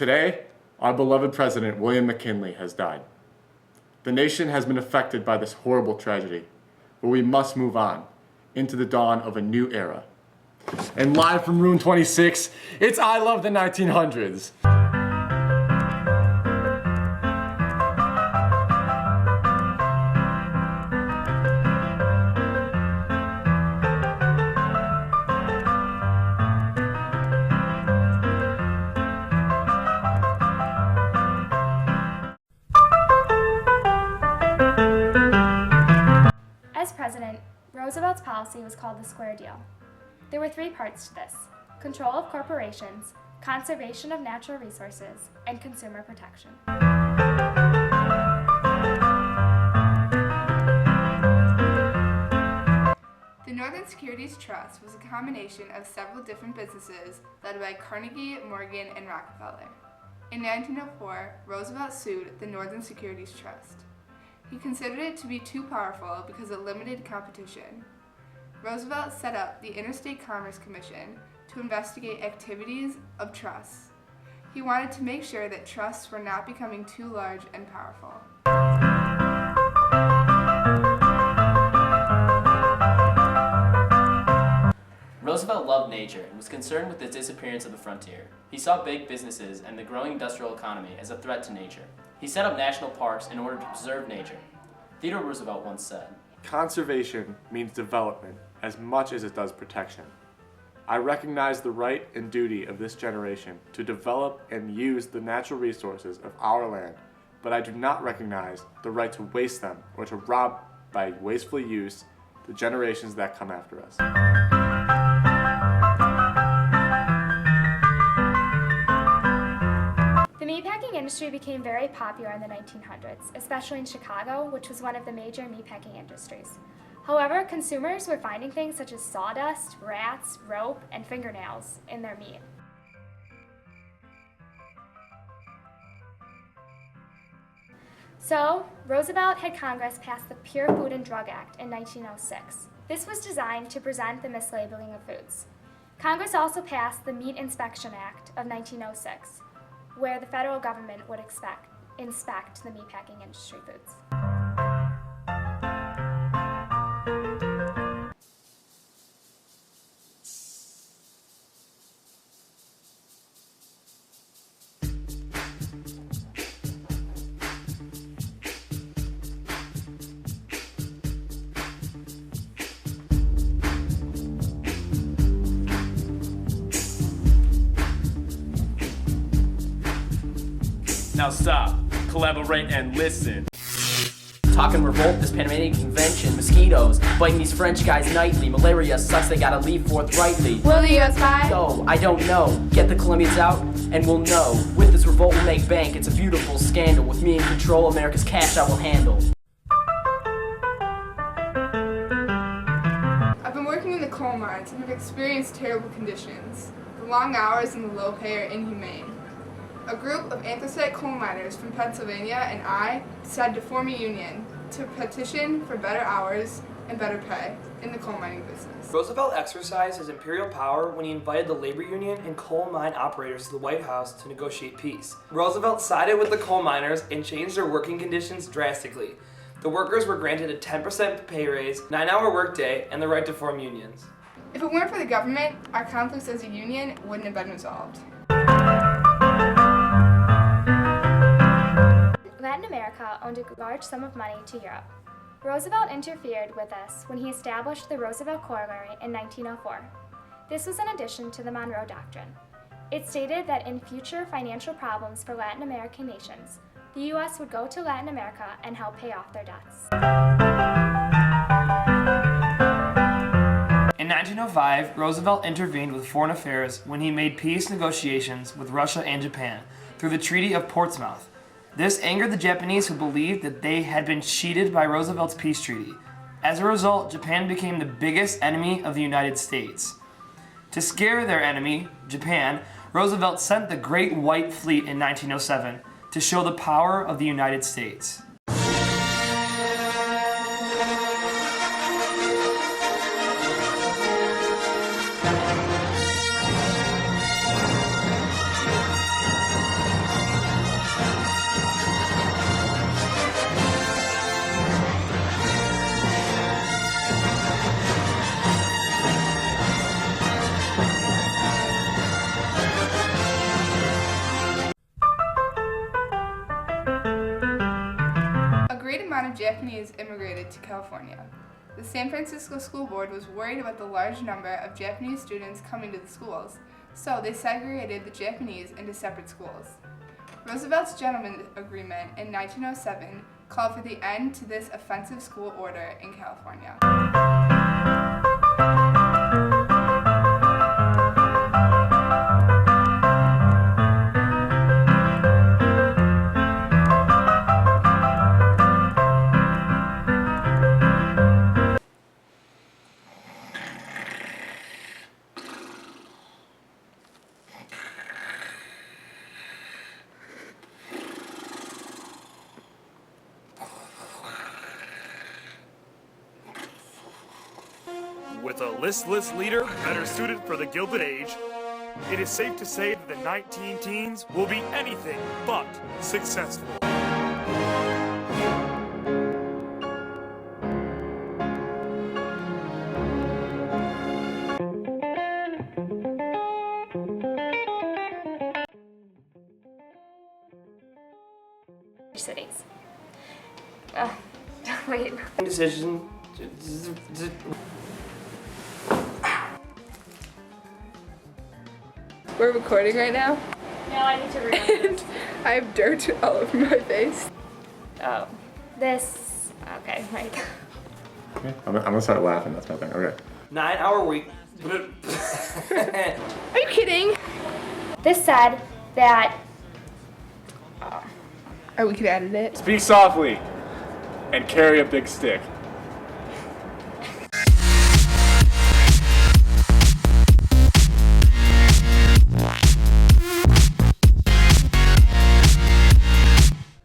Today, our beloved President William McKinley has died. The nation has been affected by this horrible tragedy, but we must move on into the dawn of a new era. And live from Room 26, it's I Love the 1900s. As president, Roosevelt's policy was called the Square Deal. There were three parts to this: control of corporations, conservation of natural resources, and consumer protection. The Northern Securities Trust was a combination of several different businesses led by Carnegie, Morgan, and Rockefeller. In 1904, Roosevelt sued the Northern Securities Trust. He considered it to be too powerful because it limited competition. Roosevelt set up the Interstate Commerce Commission to investigate activities of trusts. He wanted to make sure that trusts were not becoming too large and powerful. Roosevelt loved nature and was concerned with the disappearance of the frontier. He saw big businesses and the growing industrial economy as a threat to nature. He set up national parks in order to preserve nature. Theodore Roosevelt once said, "Conservation means development as much as it does protection. I recognize the right and duty of this generation to develop and use the natural resources of our land, but I do not recognize the right to waste them or to rob by wasteful use the generations that come after us." The meatpacking industry became very popular in the 1900s, especially in Chicago, which was one of the major meatpacking industries. However, consumers were finding things such as sawdust, rats, rope, and fingernails in their meat. So, Roosevelt had Congress pass the Pure Food and Drug Act in 1906. This was designed to prevent the mislabeling of foods. Congress also passed the Meat Inspection Act of 1906, where the federal government would inspect the meatpacking industry foods. Now stop, collaborate, and listen. Talking revolt, this Panamanian convention, mosquitoes biting these French guys nightly, malaria sucks, they gotta leave forthrightly. Will the US buy? No, I don't know. Get the Colombians out and we'll know. With this revolt we'll make bank, it's a beautiful scandal. With me in control, America's cash I will handle. I've been working in the coal mines and have experienced terrible conditions. The long hours and the low pay are inhumane. A group of anthracite coal miners from Pennsylvania and I decided to form a union to petition for better hours and better pay in the coal mining business. Roosevelt exercised his imperial power when he invited the labor union and coal mine operators to the White House to negotiate peace. Roosevelt sided with the coal miners and changed their working conditions drastically. The workers were granted a 10% pay raise, 9-hour workday, and the right to form unions. If it weren't for the government, our conflicts as a union wouldn't have been resolved. Latin America owed a large sum of money to Europe. Roosevelt interfered with this when he established the Roosevelt Corollary in 1904. This was in addition to the Monroe Doctrine. It stated that in future financial problems for Latin American nations, the U.S. would go to Latin America and help pay off their debts. In 1905, Roosevelt intervened with foreign affairs when he made peace negotiations with Russia and Japan through the Treaty of Portsmouth. This angered the Japanese, who believed that they had been cheated by Roosevelt's peace treaty. As a result, Japan became the biggest enemy of the United States. To scare their enemy, Japan, Roosevelt sent the Great White Fleet in 1907 to show the power of the United States. great amount of Japanese immigrated to California. The San Francisco School Board was worried about the large number of Japanese students coming to the schools, so they segregated the Japanese into separate schools. Roosevelt's Gentleman Agreement in 1907 called for the end to this offensive school order in California. With a listless leader better suited for the Gilded Age, it is safe to say that the 19-teens will be anything but successful. Cities. Wait. Decision. We're recording right now, No, I need to remember. and I have dirt all over my face. Oh. This. Okay, right. Okay. I'm gonna start laughing. That's my thing. Okay. 9-hour week. Are you kidding? This said that. Oh, we could edit it. Speak softly and carry a big stick.